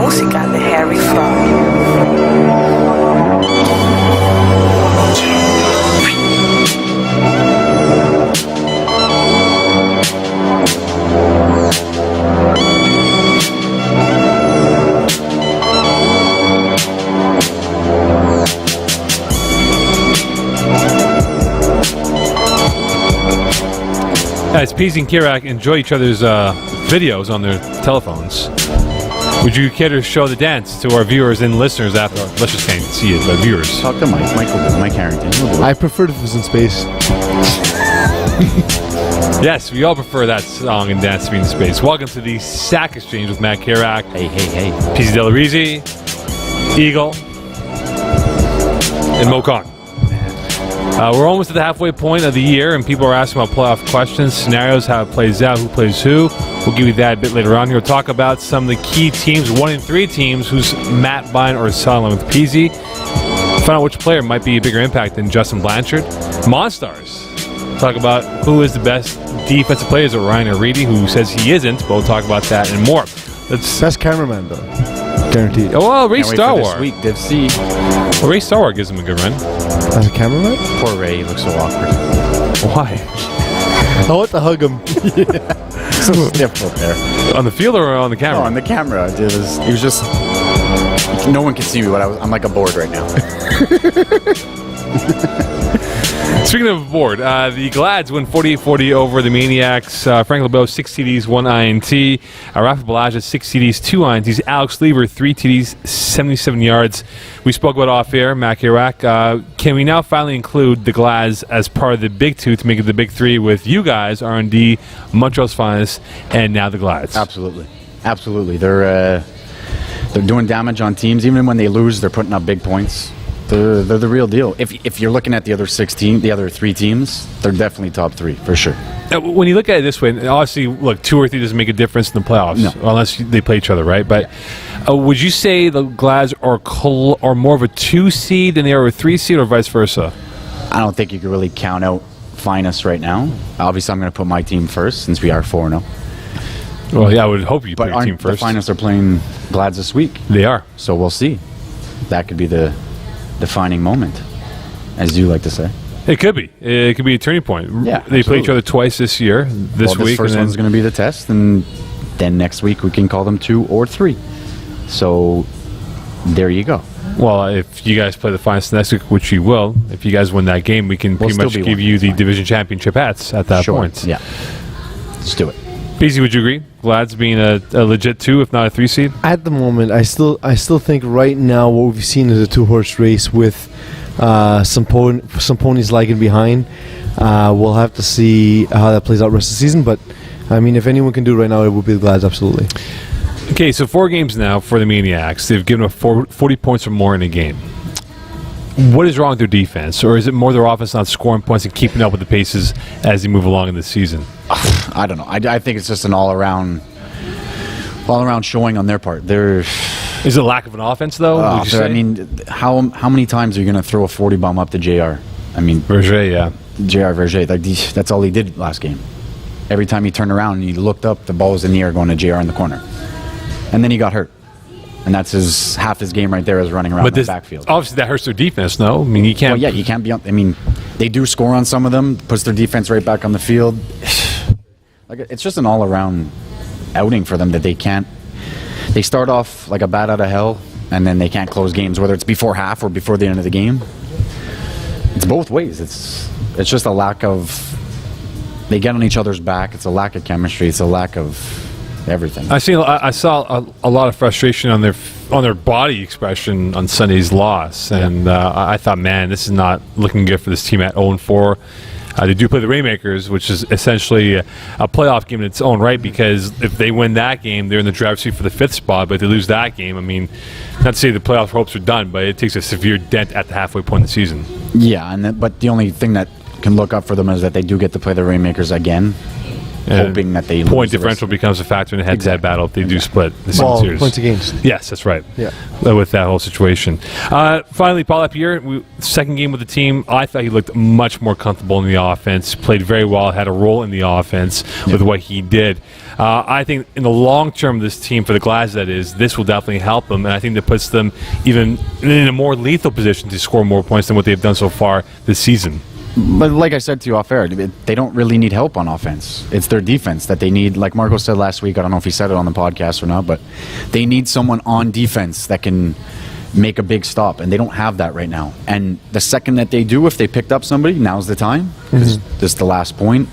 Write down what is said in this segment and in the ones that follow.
Música de Harry Flow. As Peasy and Kirak enjoy each other's videos on their telephones, would you care to show the dance to our viewers and listeners after? Let's just can't see it, but viewers. Talk to Mike Harrington. I prefer if it was in space. Yes, we all prefer that song and dance to be in space. Welcome to the Sack Exchange with Matt Kirak. Hey. Peasy Delarizi, Eagle, and Mo Khan. We're almost at the halfway point of the year, and people are asking about playoff questions, scenarios, how it plays out, who plays who. We'll give you that a bit later on here. We'll talk about some of the key teams, 1 in 3 teams, who's Matt buying or selling with Peasy. Find out which player might be a bigger impact than Justin Blanchard. Monstars. Talk about who is the best defensive player. Is it Ryan O'Reilly, who says he isn't, but we'll talk about that and more. Best cameraman, though. Guaranteed. Oh, well, Ray Star Wars. This week, Div C. Well, Ray Star Wars gives him a good run. As a cameraman? Poor Ray, he looks so awkward. Why? I want to hug him. So stiff up there. On the field or on the camera? No, on the camera. He was just. No one can see me, but I'm like a board right now. Speaking of board, the Glads win 48-40 over the Maniacs. Frank LeBeau, 6 TDs, 1 INT. Rafa Balaja, 6 TDs, 2 INTs. Alex Lever, 3 TDs, 77 yards. We spoke about off-air, Matt Kirak. Can we now finally include the Glads as part of the Big Two to make it the Big Three with you guys, R&D, Montreal's Finest, and now the Glads? Absolutely. They're doing damage on teams. Even when they lose, they're putting up big points. They're the real deal. If you're looking at the other 3 teams, they're definitely top 3 for sure. When you look at it this way, obviously, look, 2 or 3 doesn't make a difference in the playoffs, unless they play each other, right? But would you say the Glads are more of a 2 seed than they are a 3 seed, or vice versa? I don't think you can really count out Finest right now. Obviously, I'm going to put my team first since we are 4-0. Well, yeah, I would hope you put your team first. The Finest are playing Glads this week. They are. So we'll see. That could be the defining moment, as you like to say. It could be. It could be a turning point. Yeah, they play each other twice this year. This week. This first one's going to be the test, and then next week we can call them 2 or 3. So there you go. Well, if you guys play the Finest next week, which you will, if you guys win that game, we can pretty much give you the division championship hats at that point. Yeah. Let's do it. Peasy, would you agree? Glads being a legit 2, if not a 3 seed? At the moment, I still think right now what we've seen is a 2-horse race with some ponies lagging behind. We'll have to see how that plays out the rest of the season. But, I mean, if anyone can do it right now, it would be the Glads, absolutely. Okay, so 4 games now for the Maniacs. They've given up 40 points or more in a game. What is wrong with their defense? Or is it more their offense not scoring points and keeping up with the paces as they move along in the season? I don't know. I think it's just an all-around showing on their part. Is it a lack of an offense, though? I mean, how many times are you going to throw a 40 bomb up to JR? I mean, Verger, yeah. JR Verger, that's all he did last game. Every time he turned around and he looked up, the ball was in the air going to JR in the corner. And then he got hurt. And that's half his game right there is running around the backfield. Obviously, that hurts their defense, no? I mean, you can't... Well, yeah, you can't be... I mean, they do score on some of them, puts their defense right back on the field. It's just an all-around outing for them that they can't... They start off like a bat out of hell, and then they can't close games, whether it's before half or before the end of the game. It's both ways. It's just a lack of... They get on each other's back. It's a lack of chemistry. It's a lack of... everything. I saw a lot of frustration on their body expression on Sunday's loss, and I thought, man, this is not looking good for this team at 0-4. They do play the Rainmakers, which is essentially a playoff game in its own right, because if they win that game, they're in the driver's seat for the 5th spot. But if they lose that game, I mean, not to say the playoff hopes are done, but it takes a severe dent at the halfway point of the season. Yeah, but the only thing that can look up for them is that they do get to play the Rainmakers again. Hoping that they point differential becomes a factor in a head-to-head battle if they do split the series. Points of games. Yes, that's right. Yeah, with that whole situation. Finally, Paul Lapierre, second game with the team. I thought he looked much more comfortable in the offense. Played very well. Had a role in the offense with what he did. I think in the long term, this team, for the Glads that is, this will definitely help them, and I think that puts them even in a more lethal position to score more points than what they've done so far this season. But like I said to you off air, they don't really need help on offense. It's their defense that they need. Like Marco said last week, I don't know if he said it on the podcast or not, but they need someone on defense that can make a big stop, and they don't have that right now. And the second that they do, if they picked up somebody, now's the time. This is the last point.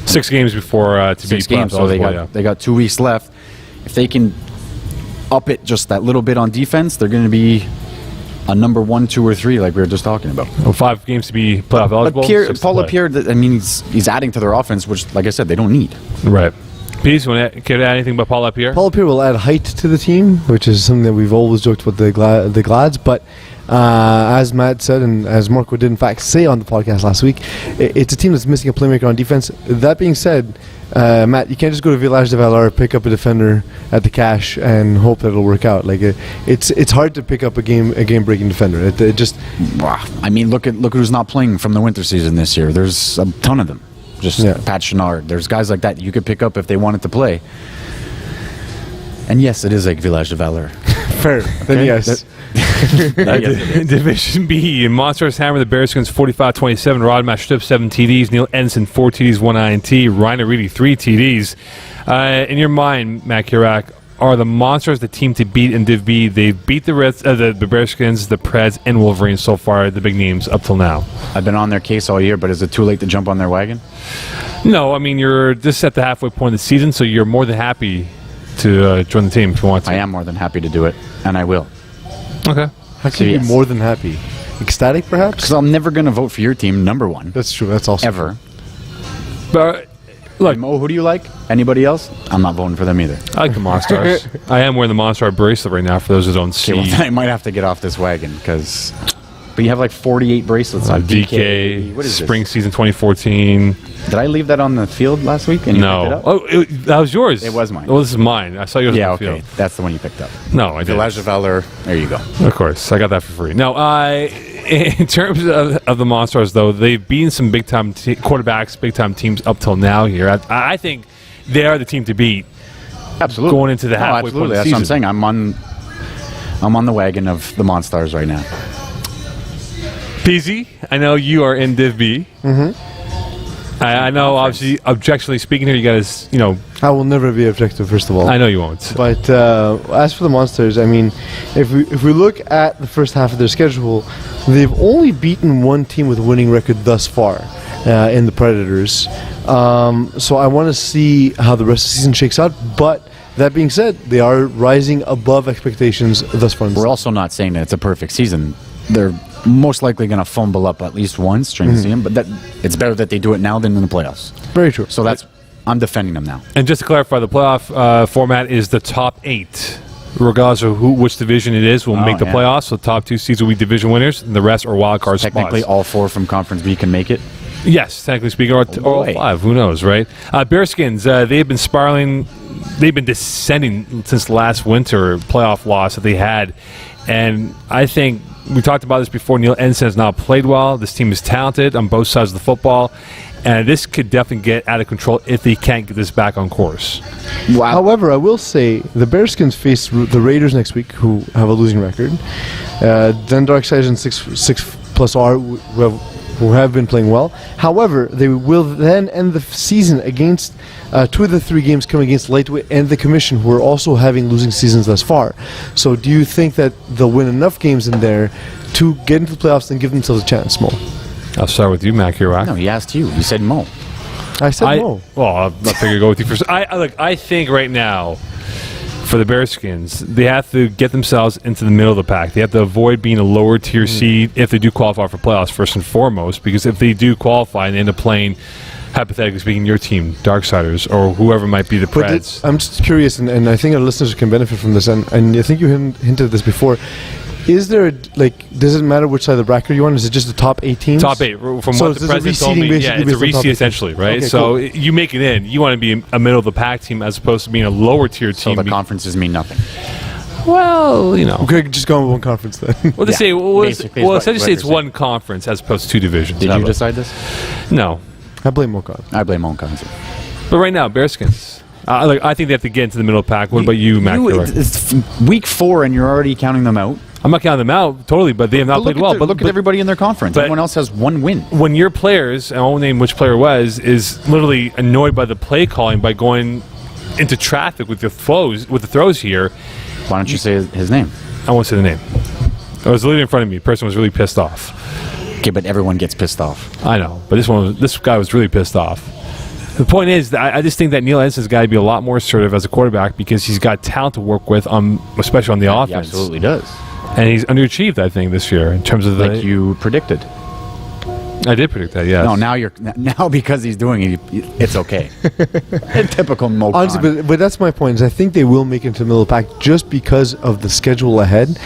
6 games before to be 6 games, so eligible, they got 2 weeks left. If they can up it just that little bit on defense, they're going to be a number 1, 2, or 3, like we were just talking about. Well, 5 games to be playoff eligible. Paul Lapierre, I mean, he's adding to their offense, which, like I said, they don't need. Right. Peace, you want to add anything about Paul Lapierre? Paul Lapierre will add height to the team, which is something that we've always joked about the Glads. But as Matt said, and as Marco did in fact say on the podcast last week, it's a team that's missing a playmaker on defense. That being said, Matt, you can't just go to Village de Valor, pick up a defender at the cash, and hope that it'll work out. Like it's hard to pick up a game-breaking defender. It just. I mean, look who's not playing from the winter season this year. There's a ton of them. Just Pat Chenard. There's guys like that you could pick up if they wanted to play. And yes, it is like Village de Valor. Fair. Then yes. Division B, Monsters hammer the Bearskins 45-27. Rod Mashtup 7 TDs. Neil Ensign 4 TDs, 1 INT. Ryan Aridi 3 TDs. In your mind, Matt Kirak, are the Monsters the team to beat in Div B? They've beat the Bearskins, the Preds, and Wolverines so far, the big names up till now. I've been on their case all year, but is it too late to jump on their wagon? No, I mean, you're just at the halfway point of the season, so you're more than happy to join the team if you want to. I am more than happy to do it, and I will. Okay. How can you be more than happy? Ecstatic, perhaps? Because I'm never going to vote for your team, number 1. That's true. That's awesome. Ever. But look, Mo, who do you like? Anybody else? I'm not voting for them either. I like the Monstars. I am wearing the Monster bracelet right now for those who don't see. Okay, well, I might have to get off this wagon, because... But you have like 48 bracelets on DK. What is Spring this? season 2014. Did I leave that on the field last week? And you picked it No. up? Oh, that was yours. It was mine. Well, this is mine. I saw yours Yeah, on the okay. field. That's the one you picked up. No, I didn't. Village de Valor. There you go. Of course. I got that for free. No, in terms of the Monstars, though, they've beaten some big-time quarterbacks, big-time teams up till now here. I think they are the team to beat. Absolutely. Going into the halfway point of the That's what I'm season. saying. I'm on the wagon of the Monstars right now. PZ, I know you are in Div B. Mm-hmm. I know, obviously, objectively speaking here, you guys, I will never be objective, first of all. I know you won't. But as for the Monsters, I mean, if we look at the first half of their schedule, they've only beaten one team with a winning record thus far in the Predators. So I want to see how the rest of the season shakes out. But that being said, they are rising above expectations thus far. We're also not saying that it's a perfect season. They're most likely going to fumble up at least once during the season, but it's better that they do it now than in the playoffs. Very true. So I'm defending them now. And just to clarify, the playoff format is the top 8. Regardless of which division it is, will make the playoffs. So the top 2 seeds will be division winners, and the rest are wild card spots. Technically, all 4 from Conference B can make it. Yes, technically speaking, or all 5. Who knows, right? Bearskins, they've been spiraling. They've been descending since last winter playoff loss that they had. And I think we talked about this before. Neil Ensign has not played well. This team is talented on both sides of the football. And this could definitely get out of control if they can't get this back on course. Wow. However, I will say the Bearskins face the Raiders next week, who have a losing record. Then Darkseid and 6+R, who have been playing well. However, they will then end the season against 2 of the 3 games coming against Lightweight and the Commission, who are also having losing seasons thus far. So do you think that they'll win enough games in there to get into the playoffs and give themselves a chance, Mo? I'll start with you, Matt Kirak. No, he asked you. You said Mo. I said Mo. Well, I figure I'd go with you first. I think right now, for the Bearskins, they have to get themselves into the middle of the pack. They have to avoid being a lower tier seed if they do qualify for playoffs, first and foremost, because if they do qualify and end up playing, hypothetically speaking, your team, Darksiders, or whoever might be the Preds. I'm just curious, and I think our listeners can benefit from this, and I think you hinted at this before. Is there, does it matter which side of the bracket you're on? Is it just the top 8 teams? Top 8. From So what the it's a president told me, reseeding yeah, basically it's a based on top reseed 8 essentially, right? Okay, so cool. you make it in. You want to be a middle of the pack team as opposed to being a lower tier So team. the conferences mean nothing. Well, Okay, just go on one conference then. Well, they Yeah, say, basically is what essentially say it's they're saying. one conference as opposed to 2 divisions. Did How you about- decide this? No. I blame Mokan. I blame Monconzo. But right now, Bearskins. I think they have to get into the middle pack. What about you, Matt Killer? It's week 4 and you're already counting them out. I'm not counting them out totally, but they have not played well. But look at everybody in their conference. but- Everyone else has 1 win. When your players, and I won't name which player it was, is literally annoyed by the play calling by going into traffic with the throws here, Why don't you say his name? I won't say the name. It was literally in front of me. The person was really pissed off. Okay, but everyone gets pissed off. I know, but this guy was really pissed off. The point is, that I just think that Neil Edison's got to be a lot more assertive as a quarterback because he's got talent to work with, especially on the He offense. absolutely does. And he's underachieved, I think, this year in terms of the. Like you predicted. I did predict that, yes. No, now because he's doing it, it's okay. Typical Mo Khan. Honestly, but that's my point. Is I think they will make it into the middle of the pack just because of the schedule ahead.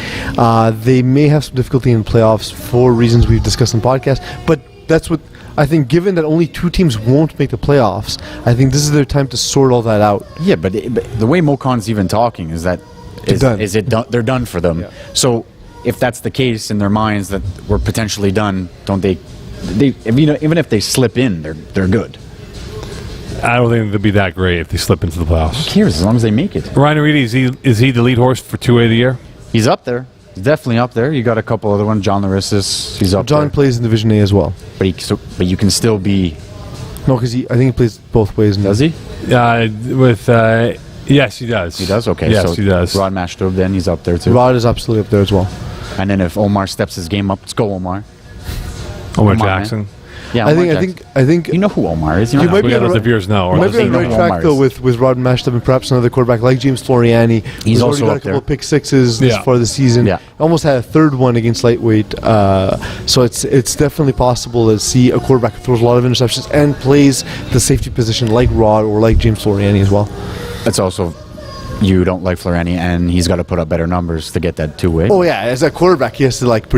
They may have some difficulty in playoffs for reasons we've discussed in the podcast, but that's what I think. Given that only 2 teams won't make the playoffs, I think this is their time to sort all that out. Yeah, but the way Mo Khan's even talking is that they're done for them. Yeah. So if that's the case in their minds that we're potentially done, don't they? Even if they slip in, they're good. I don't think they'll be that great if they slip into the playoffs. Who cares as long as they make it? Ryan Reedy, is he the lead horse for 2A of the year? He's up there. He's definitely up there. You got a couple other ones. John Larissus, he's up John there. plays in Division A as well. But you can still be. No, because I think he plays both ways. Does he? Yes, he does. He does? Okay. Yes, so he does. Rod Mashtub, then he's up there too. Rod is absolutely up there as well. And then if Omar steps his game up, let's go, Omar. Omar Omar, Jackson. Yeah, I Omar think Jackson. You know who Omar is. You know might who be Yeah, on those the of yours know. You might does be he on the know right who track Omar though is? with Rod Mashtub and perhaps another quarterback like James Floriani. He's who's also already got a up there. couple of pick sixes Yeah. for the season. Yeah. Almost had a third one against lightweight. So it's definitely possible to see a quarterback who throws a lot of interceptions and plays the safety position like Rod or like James Floriani as well. That's also. You don't like Floriani, and he's got to put up better numbers to get that 2-way. Oh yeah, as a quarterback, he has to like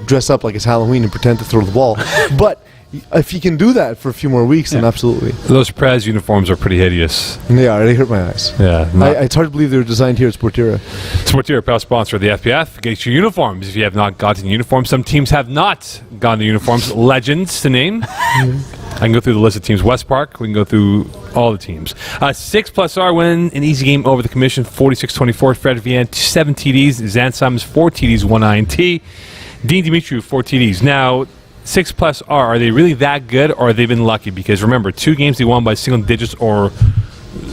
dress up like it's Halloween and pretend to throw the ball. But if he can do that for a few more weeks, then absolutely. Those Prez uniforms are pretty hideous. They hurt my eyes. Yeah. It's hard to believe they were designed here at Sportira. Sportier, proud sponsor of the FPF. Get your uniforms if you have not gotten uniforms. Some teams have not gotten the uniforms. Legends to name. I can go through the list of teams. West Park, we can go through all the teams. 6+R win an easy game over the Commission, 46-24. Fred Vian, 7 TDs. Zan Simons, 4 TDs, 1 INT. Dean Dimitriou, 4 TDs. Now, 6+R, are they really that good, or have they been lucky? Because remember, 2 games they won by single digits or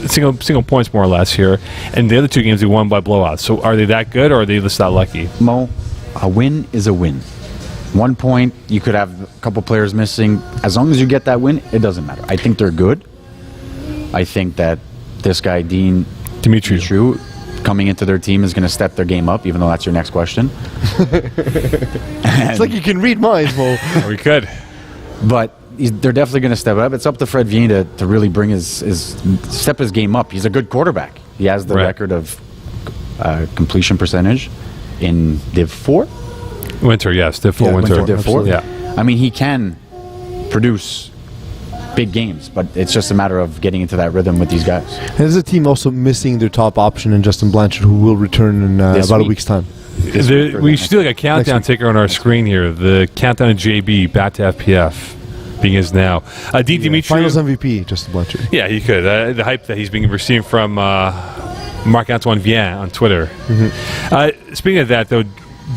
single points more or less here, and the other 2 games they won by blowouts. So are they that good, or are they just that lucky? Mo, a win is a win. 1 point, you could have a couple players missing. As long as you get that win, it doesn't matter. I think they're good. I think that this guy, Dean Dimitriou, coming into their team is going to step their game up, even though that's your next question. It's like you can read minds, Mo. We could. But they're definitely going to step up. It's up to Fred Vian to really bring step his game up. He's a good quarterback. He has the record of completion percentage in Div 4. Winter, yes. Div 4 winter. Div 4. Absolutely. Yeah. I mean, he can produce big games, but it's just a matter of getting into that rhythm with these guys. And there's a team also missing their top option in Justin Blanchard, who will return in about a week's time. We should do like a countdown ticker on our screen here. The countdown of JB back to FPF begins now. Dean Dimitriou. Finals MVP, Justin Blanchard. Yeah, he could. The hype that he's been receiving from Marc-Antoine Vien on Twitter. Speaking of that, though,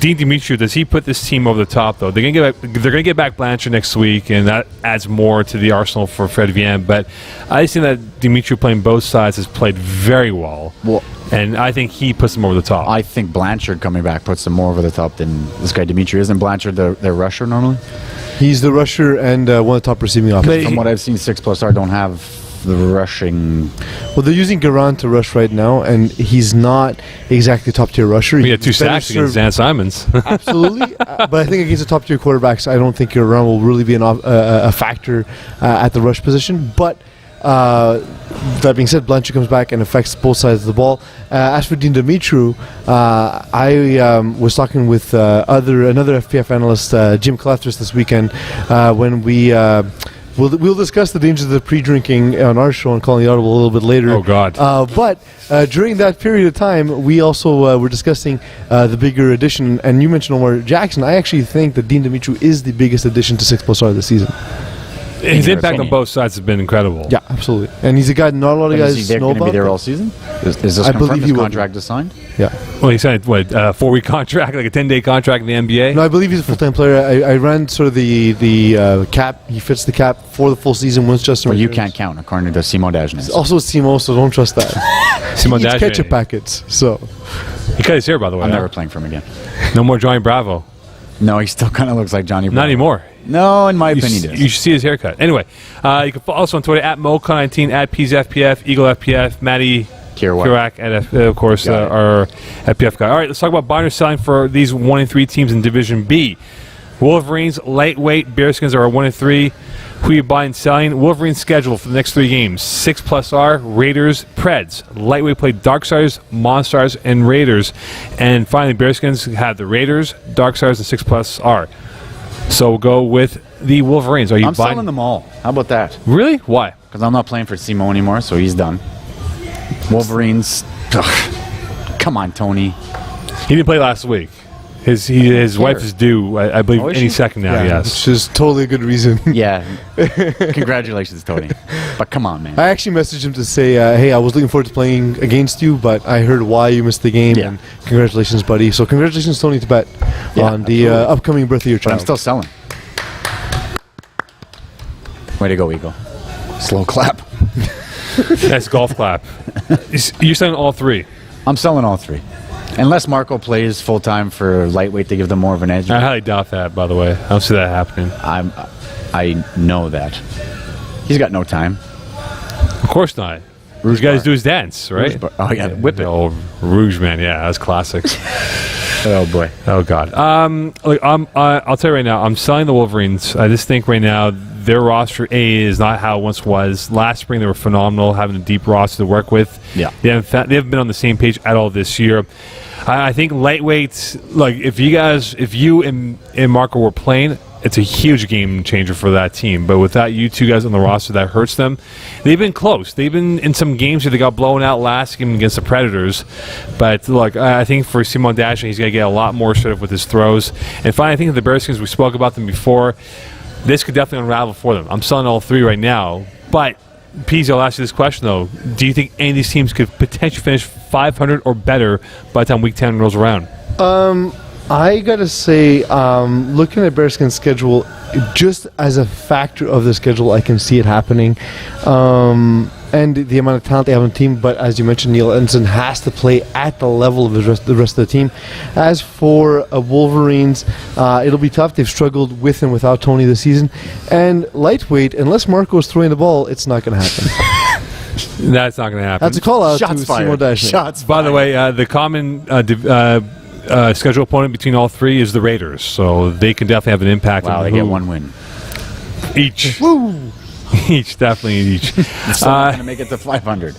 Dean Dimitriou, does he put this team over the top, though? They're gonna get back Blanchard next week, and that adds more to the arsenal for Fred Vian. But I see that Dimitriou playing both sides has played very well. And I think he puts them over the top. I think Blanchard coming back puts them more over the top than this guy Dimitriou. Isn't Blanchard their rusher normally? He's the rusher and one of the top receiving offenses. From what I've seen, 6+R don't have the rushing. Well, they're using Garand to rush right now, and he's not exactly top tier rusher. We had 2 He's better sacks against Zan Simons. Absolutely, but I think against the top tier quarterbacks, I don't think Garand will really be a factor at the rush position. But that being said, Blanchard comes back and affects both sides of the ball. As for Dean Dimitriou, I was talking with another FPF analyst, Jim Clefthris, this weekend when we'll discuss the dangers of pre-drinking on our show and calling the audible a little bit later. Oh, God. But during that period of time, we also were discussing the bigger addition, and you mentioned Omar Jackson. I actually think that Dean Dimitriou is the biggest addition to 6+R this season. His your impact on opinion. both sides has been incredible. Yeah, absolutely. And he's a guy not a lot of But guys is he know going to about. be there but- all season? Is this I confirmed? believe he His will contract is signed? Yeah. Well, he signed what, a 4-week contract, like a 10-day contract in the NBA. No, I believe he's a full-time player. I ran sort of the cap. He fits the cap for the full season once Justin. Well, you returns. can't count, according to Simon Dagenet. Also, it's Simo, so don't trust that. Simon He eats Dagenet. ketchup packets. So He cut his hair, by the way. I'm huh? never playing for him again. No more Johnny Bravo. No, he still kind of looks like Johnny Bravo. Not anymore. No, in my You, opinion, s- he does. you should see his haircut. Anyway, you can follow us on Twitter at MoCon19, at PZFPF, Eagle FPF, Matty Kirawak. and of course, Got it. our FPF guy. All right, let's talk about buying or selling for these 1 and 3 teams in Division B. Wolverines, lightweight, Bearskins are 1 and 3. Who you buying and selling? Wolverines schedule for the next 3 games: 6+R, Raiders, Preds. Lightweight play Darksiders, Monstars, and Raiders. And finally, Bearskins have the Raiders, Darksiders, and 6+R. So we'll go with the Wolverines. Are you I'm buying selling them all. How about that? Really? Why? Because I'm not playing for Simon anymore, so he's done. Wolverines. Ugh. Come on, Tony. He didn't play last week. His wife is due, I believe, Oh, is any she? second now. which Yes. is totally a good reason. Yeah. Congratulations, Tony. But come on, man. I actually messaged him to say, hey, I was looking forward to playing against you, but I heard why you missed the game. Yeah. And congratulations, buddy. So congratulations, Tony, to bet Yeah, on the absolutely. upcoming birth of your But I'm child. still selling. Way to go, Eagle. Slow clap. Nice golf clap. You're selling all 3. I'm selling all 3. Unless Marco plays full time for lightweight to give them more of an edge. I highly doubt that, by the way. I don't see that happening. I know that. He's got no time. Of course not. Rouge These guys bar. do his dance, right? Rouge bar. Oh, yeah, whip it. Oh, Rouge Man, yeah, that's classic. Oh, boy. Oh God. Look, I'll tell you right now, I'm selling the Wolverines. I just think right now their roster is not how it once was. Last spring they were phenomenal, having a deep roster to work with. Yeah. They haven't been on the same page at all this year. I think lightweights, like if you and Marco were playing, it's a huge game changer for that team. But without you two guys on the roster, that hurts them. They've been close. They've been in some games where they got blown out last game against the Predators. But look, I think for Simon Dagenet, he's going to get a lot more assertive with his throws. And finally, I think the Bearskins, we spoke about them before, this could definitely unravel for them. I'm selling all 3 right now. But, Peasy, I'll ask you this question, though. Do you think any of these teams could potentially finish 500 or better by the time Week 10 rolls around? I gotta say, looking at Bearskin's schedule, just as a factor of the schedule, I can see it happening. And the amount of talent they have on the team, but as you mentioned, Neil Edmondson has to play at the level of the rest of the team. As for Wolverines, it'll be tough. They've struggled with and without Tony this season. And lightweight, unless Marco's throwing the ball, it's not going to happen. That's not going to happen. That's a call out Shots to fired. Simon Dagenet. Shots By the way, the common schedule opponent between all 3 is the Raiders, so they can definitely have an impact. Wow, on they who- get 1 win. each. Woo! Each, definitely each. So I'm going to make it to 500.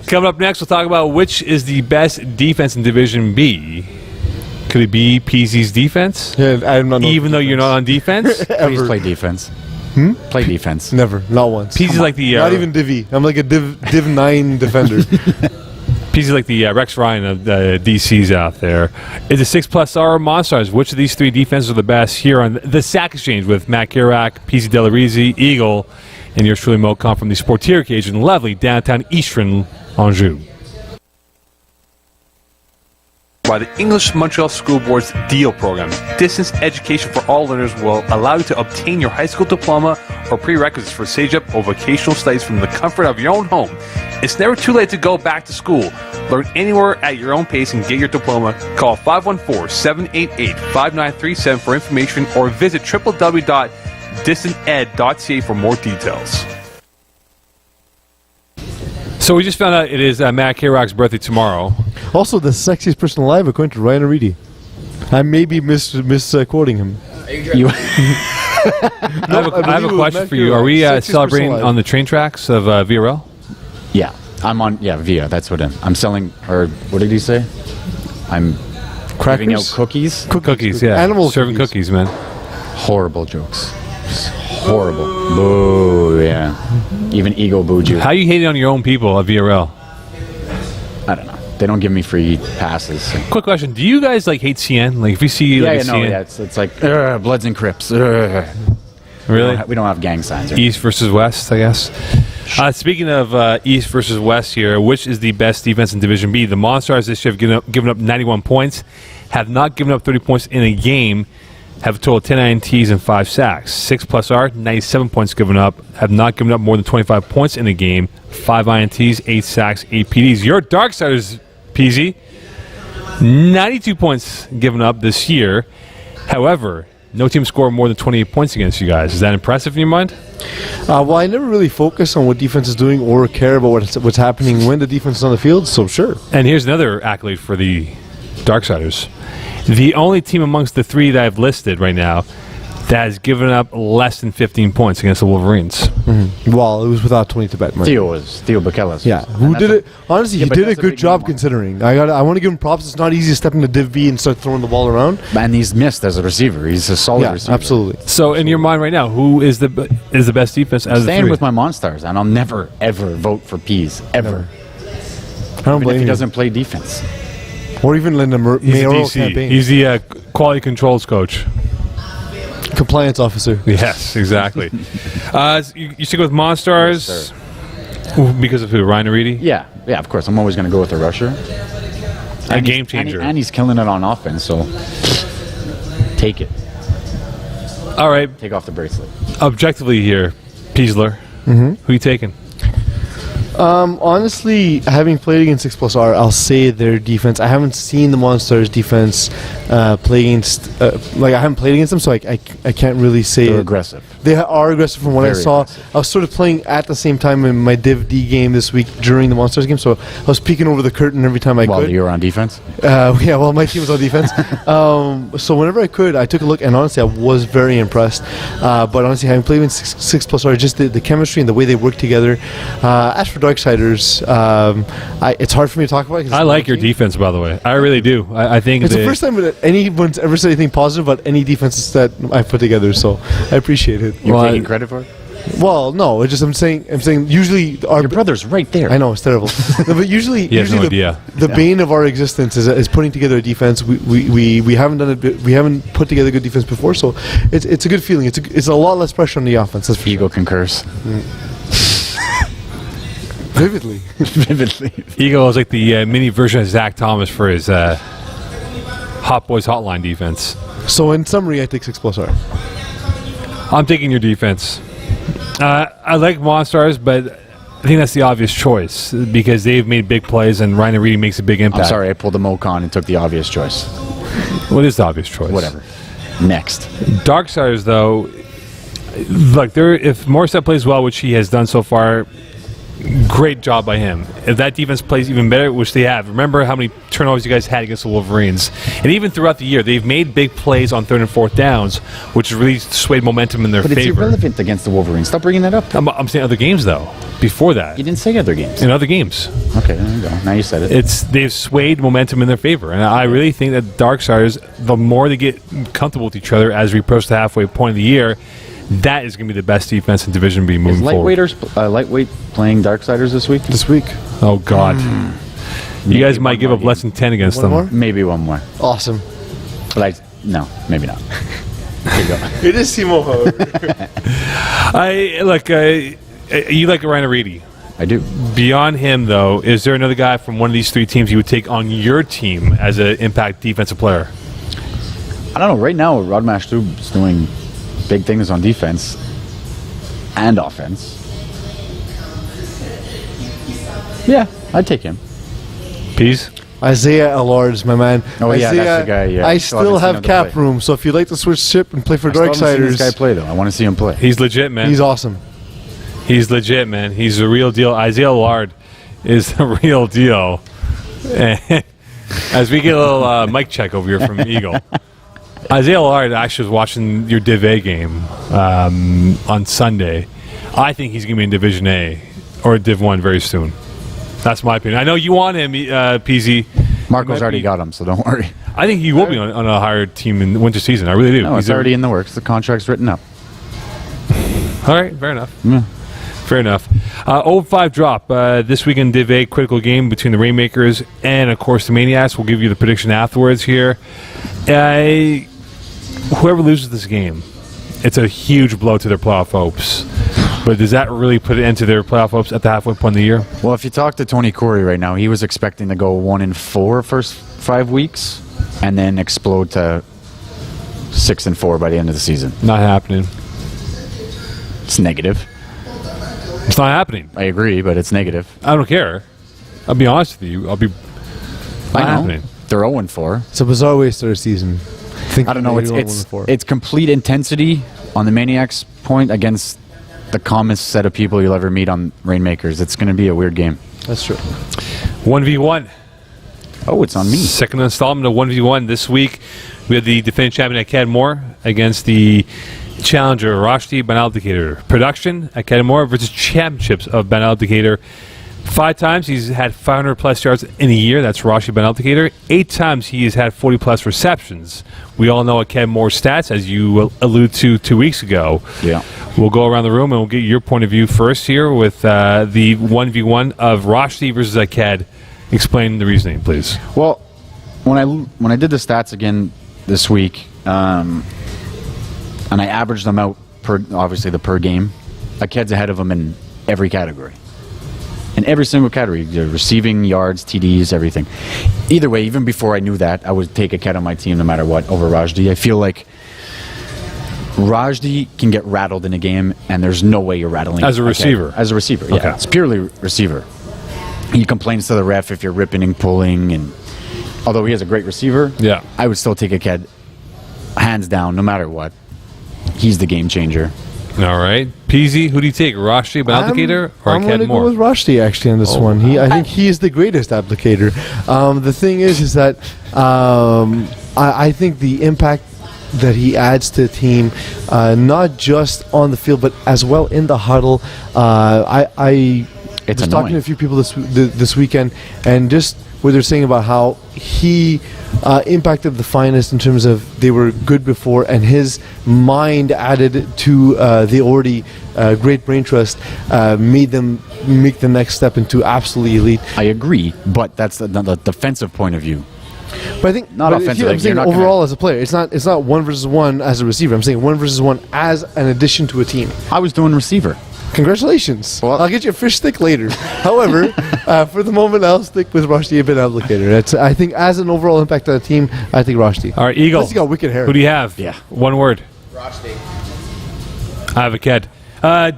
Coming up next, we'll talk about which is the best defense in Division B. Could it be PZ's defense? Yeah, I'm not Even though you're not on defense? Please play defense. Play defense. Never, not once. PZ's like the Not even Divi. I'm like a Div 9 defender. PZ's like the Rex Ryan of the DCs out there. Is it 6+R Monstars? Which of these 3 defenses are the best here on the Sack Exchange with Matt Kirak, PZ Delarizi, Eagle, and yours truly Mocon from the Sportier Cage in lovely downtown Eastern Anjou. By the English Montreal School Board's DEAL program, distance education for all learners will allow you to obtain your high school diploma or prerequisites for CEGEP or vocational studies from the comfort of your own home. It's never too late to go back to school. Learn anywhere at your own pace and get your diploma. Call 514-788-5937 for information or visit www.distanted.ca for more details. So we just found out it is Matt Kirak's birthday tomorrow. Also, the sexiest person alive, according to Ryan Aridi. I may be misquoting him. You, I have I believe a it was question Matt for you. Are we Kirak, sexiest celebrating person alive. on the train tracks of VRL? yeah, I'm on. Yeah, Via. That's what I'm selling. Or what did he say? I'm giving out Crackers? cookies. Cookies, yeah. Animal Serving cookies. cookies, man. Horrible jokes. Horrible. Boo. Yeah. Even ego booed you. How you hating on your own people at VRL? I don't know. They don't give me free passes. So. Quick question: do you guys like hate CN? Like if you see Yeah, like yeah, a no, CN, yeah. It's like Bloods and Crips. Ugh. Really? We don't have gang signs. Right? East versus West, I guess. Speaking of East versus West here, which is the best defense in Division B? The Monstars this year have given up 91 points, have not given up 30 points in a game, have a total of 10 INTs and 5 sacks. 6 R, 97 points given up, have not given up more than 25 points in a game, 5 INTs, 8 sacks, 8 PDs. Your Darksiders, PZ, 92 points given up this year. However, no team scored more than 28 points against you guys. Is that impressive in your mind? Well, I never really focus on what defense is doing or care about what's happening when the defense is on the field, so sure. And here's another accolade for the Darksiders. The only team amongst the 3 that I've listed right now that has given up less than 15 points against the Wolverines. Well, it was without Tony Tibet. Theo Bakelas. Yeah, who did it? Honestly, he did a good job considering. I want to give him props. It's not easy to step into Div B and start throwing the ball around. And he's missed as a receiver. He's a solid Yeah, receiver. absolutely. So in your mind right now, who is the best defense out of the Staying 3? with my Monstars, and I'll never, ever vote for Pease. Ever. I don't Even if blame he you. doesn't play defense. Or even in the He's the mayoral DC. campaign. He's the quality controls coach. Compliance officer. Yes, exactly. You stick with Monstars because of who? Ryan Aridi? Yeah, of course. I'm always going to go with the rusher. A And game he's- changer. And he's killing it on offense, so take it. All right. Take off the bracelet. Objectively here, Peasler. Who you taking? Honestly, having played against 6+R, I'll say their defense. I haven't seen the Monstars defense play against. I haven't played against them, so I can't really say. They're it. aggressive. They are aggressive from what I Very saw. aggressive. I was sort of playing at the same time in my Div D game this week during the Monstars game, so I was peeking over the curtain every time I While could. you were on defense? Yeah, well, my team was on defense. So whenever I could, I took a look, and honestly, I was very impressed. But honestly, having played with 6+R, just the chemistry and the way they work together. As for Darksiders, it's hard for me to talk about. 'cause I it's like my your team. defense, by the way. I really do. I think It's the first time that anyone's ever said anything positive about any defenses that I've put together, so I appreciate it. You're Well, taking credit for it? Well, no, it's just I'm saying usually our Your brother's right there. I know it's terrible, no, but usually He has no idea. the bane of our existence is putting together a defense. We haven't done it. We haven't put together good defense before, so it's a good feeling. It's a lot less pressure on the offense. That's for Ego concurs. vividly. Vividly. Eagle is like the mini version of Zach Thomas for his Hot Boys Hotline defense. So in summary, I take 6+R. I'm taking your defense. I like Monstars, but I think that's the obvious choice because they've made big plays and Ryan Reedy makes a big impact. I'm sorry, I pulled the Mocon and took the obvious choice. What is the obvious choice? Whatever. Next. Darksiders, though, look, if Morissette plays well, which he has done so far, great job by him. If that defense plays even better, which they have, remember how many turnovers you guys had against the Wolverines. And even throughout the year, they've made big plays on 3rd and 4th downs, which has really swayed momentum in their But it's favor. irrelevant against the Wolverines. Stop bringing that up. I'm saying other games, though, before that. You didn't say other games. In other games. Okay, there you go. Now you said it. They've swayed momentum in their favor. And I really think that Darksiders, the more they get comfortable with each other as we approach the halfway point of the year, that is going to be the best defense in Division B Is moving forward. lightweight playing Darksiders this week? This week, Oh, God. You guys might give up less than 10 against one them. more. Maybe one more. Awesome. But no, maybe not. Here you go. It is Timo. You like Ryan Reedy. I do. Beyond him, though, is there another guy from one of these 3 teams you would take on your team as an impact defensive player? I don't know. Right now, Rod Mashtub is doing big things on defense and offense. Yeah, I'd take him. Pease? Isaiah Allard is my man. Oh, yeah, Isaiah, that's the guy, yeah. I Still still haven't seen have him cap play. room, so if you'd like to switch ship and play for I still haven't seen Darksiders, this guy play, though. I want to see him play. He's legit, man. he's awesome. He's legit, man. He's the real deal. Isaiah Lard is the real deal. As we get a little mic check over here from Eagle. Isaiah Lard actually was watching your Div A game on Sunday. I think he's going to be in Division A or Div 1 very soon. That's my opinion. I know you want him, PZ. Marco's already got him, so don't worry. I think he will be on a higher team in the winter season. I really do. No, it's already in the works. The contract's written up. All right, fair enough. Yeah. Fair enough. 0-5 drop this week in Div A, critical game between the Rainmakers and, of course, the Maniacs. We'll give you the prediction afterwards here. Whoever loses this game, it's a huge blow to their playoff hopes. But does that really put an end to their playoff hopes at the halfway point of the year? Well, if you talk to Tony Corey right now, he was expecting to go 1-4 first 5 weeks, and then explode to 6-4 by the end of the season. Not happening. It's negative. It's not happening. I agree, but it's negative. I don't care. I'll be honest with you. Not happening. They're 0-4. It's a bizarre way to start a season. I don't know. It's complete intensity on the Maniacs point against the calmest set of people you'll ever meet on Rainmakers. It's going to be a weird game. That's true. 1v1. Oh, it's on me. Second installment of 1v1 this week. We had the defending champion at Cadmore against the challenger Roshdi Banal-Decatur. Production at Cadmore versus championships of Banal-Decatur. 5 times he's had 500-plus yards in a year. That's Roshdi Banal-Decatur. 8 times he has had 40-plus receptions. We all know Cadmore's stats, as you alluded to 2 weeks ago. Yeah. We'll go around the room and we'll get your point of view first here with the 1v1 of Roshdi versus Aked. Explain the reasoning, please. Well, when I did the stats again this week, and I averaged them out per game, Aked's ahead of him in every category. In every single category, the receiving, yards, TDs, everything. Either way, even before I knew that, I would take Aked on my team no matter what over Roshdi. I feel like Roshdi can get rattled in a game, and there's no way you're rattling as a Aked. receiver. As a receiver, yeah. Okay. It's purely receiver. He complains to the ref if you're ripping and pulling, and although he has a great receiver, Yeah. I would still take Aked hands down no matter what. He's the game changer. All right. Peasy, who do you take? Roshdi Banal-Decatur or I'm going to Aked go with Moore? Roshdi actually on this one. I think he is the greatest applicator. The thing is that I think the impact that he adds to the team, not just on the field but as well in the huddle. I It's was annoying. talking to a few people this weekend, and just what they're saying about how he impacted the finest in terms of they were good before, and his mind added to the already great brain trust made them make the next step into absolutely elite. I agree, but that's the defensive point of view. But I think Not but offensive, I'm like, saying you're not overall gonna- as a player, it's not 1-1 as a receiver. I'm saying 1-1 as an addition to a team. I was doing receiver. Congratulations. Well- I'll get you a fish stick later. However, for the moment, I'll stick with Roshdi Banal-Decatur. I think as an overall impact on the team, I think Roshdi. All right, Eagle. Plus, he got wicked hair. Who do you have? Yeah. One word. Roshdi. I have Aked.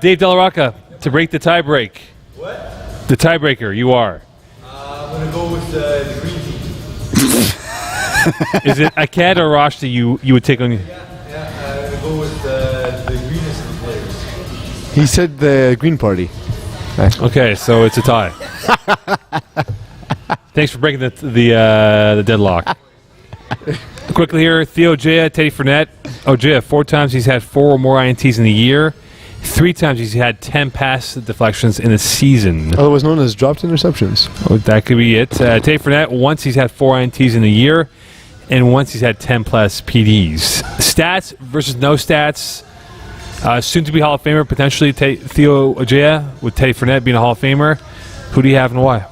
Dave Delarocca, to break the tie break. What? The tiebreaker, you are. I'm going to go with the green team. Is it Aked or Roshdi you would take on? Yeah, I'm going to go with the greenest of the players. He said the Green Party. Okay, so it's a tie. Thanks for breaking the deadlock. Quickly here, Theo Ojea, Teddy Fournette. Ojea, 4 times he's had 4 or more INTs in the year. 3 times he's had 10 pass deflections in a season. Otherwise known as dropped interceptions. Oh, that could be it. Teddy Fournette, once he's had 4 INTs in a year, and once he's had 10-plus PDs. Stats versus no stats. Soon to be Hall of Famer, potentially Theo Ojea, with Teddy Fournette being a Hall of Famer. Who do you have and why?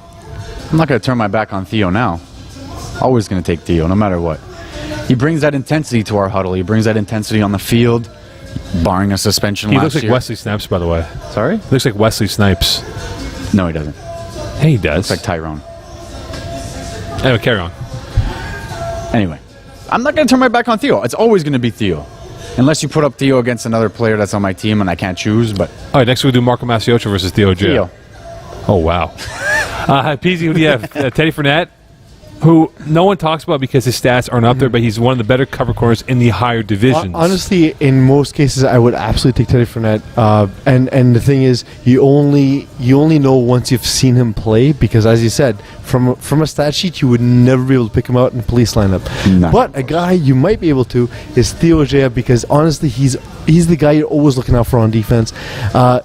I'm not going to turn my back on Theo now. Always going to take Theo, no matter what. He brings that intensity to our huddle. He brings that intensity on the field, barring a suspension He last looks like year. Wesley Snipes, by the way. Sorry? Looks like Wesley Snipes. No, he doesn't. Hey, he does. Looks like Tyrone. Anyway, carry on. Anyway, I'm not going to turn my back on Theo. It's always going to be Theo. Unless you put up Theo against another player that's on my team and I can't choose, but All right, next we'll do Marco Masiocha versus Theo Ojea. Theo. Oh, wow. Peasy, who do you have? Teddy Fournette, who no one talks about because his stats aren't up there, but he's one of the better cover corners in the higher divisions. Honestly, in most cases, I would absolutely take Teddy Fournette. And the thing is, you only know once you've seen him play, because as you said, from a stat sheet, you would never be able to pick him out in a police lineup. No. But a guy you might be able to is Theo Ojea, because honestly, he's the guy you're always looking out for on defense.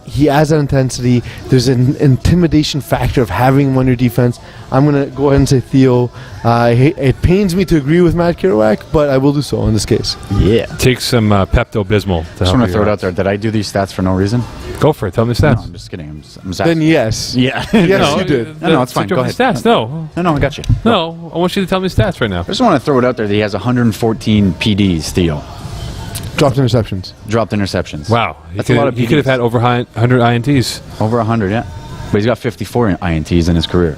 He adds that intensity. There's an intimidation factor of having him on your defense. I'm going to go ahead and say Theo. It pains me to agree with Matt Kerouac, but I will do so in this case. Yeah. Take some Pepto-Bismol. Just want to throw it out there. Did I do these stats for no reason? Go for it. Tell me the No, stats. I'm just kidding. I'm just Then asking. yes. Yeah. Yes, you did. No, it's fine. Go Go ahead. ahead. Stats. No. No, I got you. No. I want you to tell me the stats right now. I just want to throw it out there that he has 114 PDs, Theo. Dropped interceptions. Dropped interceptions. Wow. That's a lot of He could have PDs. had over 100 INTs. Over 100, yeah. But he's got 54 INTs in his career.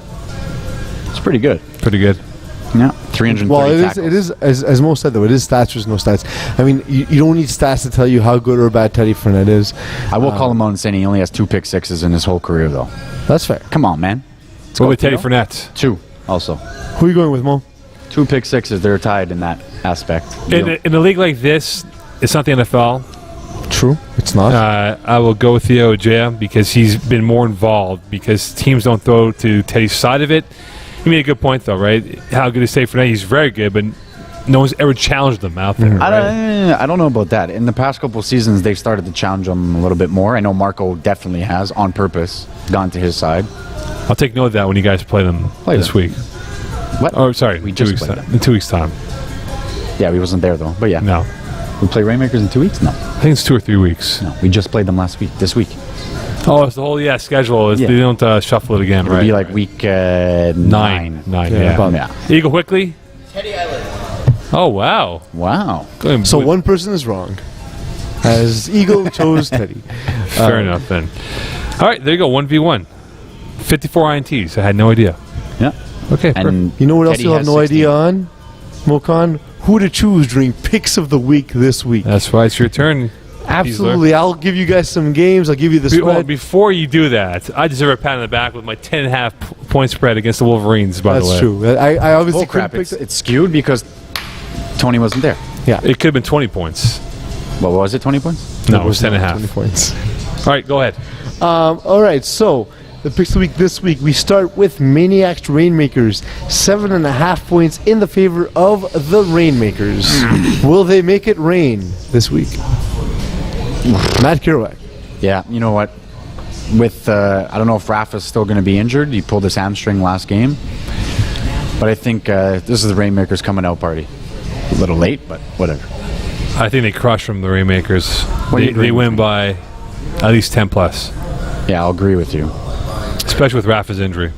It's pretty good. Pretty good. Yeah. 330 Well, tackles. it is as Mo said though. It is stats versus no stats. I mean, you don't need stats to tell you how good or bad Teddy Fournette is. I will call him out and say he only has 2 pick sixes in his whole career, though. That's fair. Come on, man. What with Teddy you know? Fournette? 2, also. Who are you going with, Mo? 2 pick sixes. They're tied in that aspect. In a league like this, it's not the NFL. True. It's not. I will go with Theo Ojea because he's been more involved because teams don't throw to Teddy's side of it. You made a good point, though, right? How good is Teddy Fournette? He's very good, but no one's ever challenged him out there. Right? I don't know about that. In the past couple seasons, they've started to challenge him a little bit more. I know Marco definitely has, on purpose, gone to his side. I'll take note of that when you guys play them this them. week. What? Oh, sorry. We 2 just weeks played time. In 2 weeks' time. Yeah, we wasn't there, though. But yeah. No. We play Rainmakers in 2 weeks? No. I think it's 2 or 3 weeks. No. We just played them this week. Oh, it's the whole schedule. Yeah. They don't shuffle it again, It'll right? be like week 9. 9, yeah. about- Yeah. Eagle quickly. Oh, wow. Wow. Good. So one person is wrong, as Eagle chose Teddy. Fair enough, then. All right, there you go. 1v1. 54 INTs. I had no idea. Yeah. Okay. And You know what else Teddy you'll have has no 16. idea on, Mokan? Who to choose during picks of the week this week. That's why it's your turn. Absolutely. I'll give you guys some games. I'll give you the spread. Before you do that, I deserve a pat on the back with my 10.5 point spread against the Wolverines, by the way. That's true. I obviously Oh, crap. couldn't pick It's skewed because Tony wasn't there. It could have been 20 points. What was it, 20 points? No, it was 10.5. 20 points. All right, go ahead. All right, so the picks of the week this week, we start with Maniacs Rainmakers. 7.5 points in the favor of the Rainmakers. Will they make it rain this week? Matt Kerouac. Yeah, you know what? With I don't know if Rafa's still going to be injured. He pulled his hamstring last game. But I think this is the Rainmakers coming out party. A little late, but whatever. I think they crush from the Rainmakers. do you They agree win with by at least 10 plus, Yeah, I'll agree with you. especially with Rafa's injury.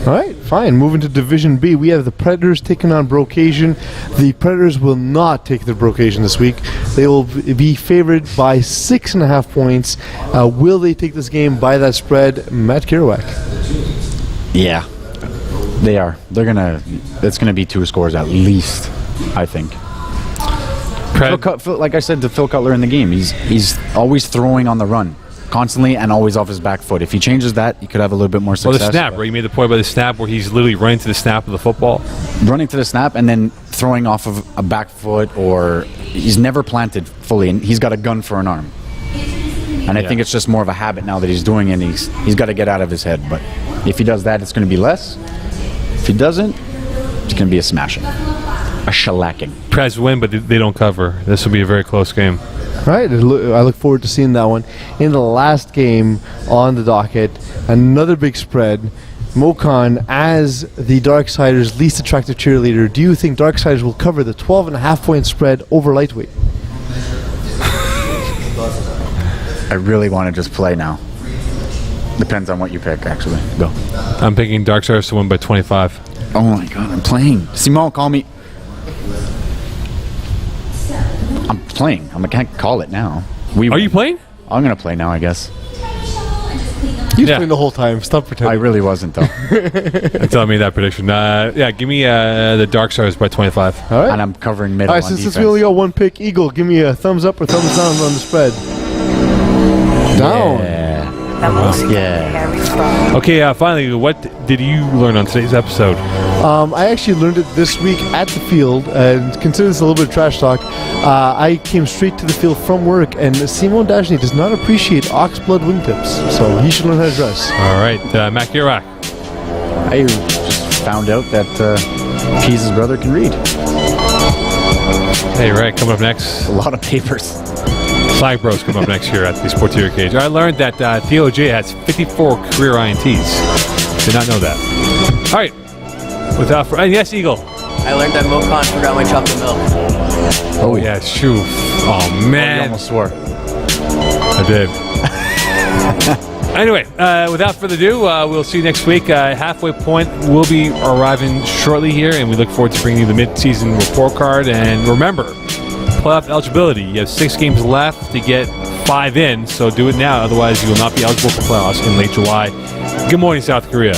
All right, fine. Moving to Division B, we have the Predators taking on Brocasian. The Predators will not take the Brocasian this week. They will be favored by 6.5 points. Will they take this game by that spread? Matt Kerouac. Yeah, they are. It's gonna be 2 scores at least, I think. Like I said to Phil Cutler in the game, he's always throwing on the run, constantly and always off his back foot. If he changes that, he could have a little bit more Well, success. the snap, right? You made the point about the snap where he's literally running to the snap of the football. Running to the snap and then throwing off of a back foot, or he's never planted fully, and he's got a gun for an arm. And I think it's just more of a habit now that he's doing it, and he's got to get out of his head. But if he does that, it's going to be less. If he doesn't, it's going to be a smashing. A shellacking. Preds win, but they don't cover. This will be a very close game. All right, I look forward to seeing that one. In the last game on the docket, another big spread. Mokan, as the Darksiders' least attractive cheerleader, do you think Darksiders will cover the 12.5 point spread over lightweight? I really want to just play now. Depends on what you pick, actually. Go. I'm picking Darksiders to win by 25. Oh my god, I'm playing. Simone, call me. I'm playing. I can't call it now. Are you playing? I'm going to play now, I guess. You've Yeah. playing the whole time. Stop I pretending. really wasn't, though. Tell me that prediction. Give me the Darksiders by 25. All right. And I'm covering middle All right, on since defense. we only got one pick, Eagle, give me a thumbs up or thumbs down on the spread. Down. Yeah. The music Yeah. Harry Fraud. Okay, finally, what did you learn on today's episode? I actually learned it this week at the field, and consider this a little bit of trash talk. I came straight to the field from work, and Simon Dajny does not appreciate oxblood wingtips, so he should learn how to dress. All right, Matt Kerouac. I just found out that Pease's brother can read. Hey, right, coming up next. A lot of papers. Flag Bros coming up next year at the Sportier Cage. I learned that Theo J has 54 career INTs. Did not know that. All right. And yes, Eagle. I learned that Mokan forgot my chocolate milk. Oh, yeah, it's true. Oh, I man. almost swore. I did. Anyway, without further ado, we'll see you next week. Halfway Point will be arriving shortly here, and we look forward to bringing you the mid-season report card. And remember, playoff eligibility. You have 6 games left to get 5 in, so do it now. Otherwise, you will not be eligible for playoffs in late July. Good morning, South Korea.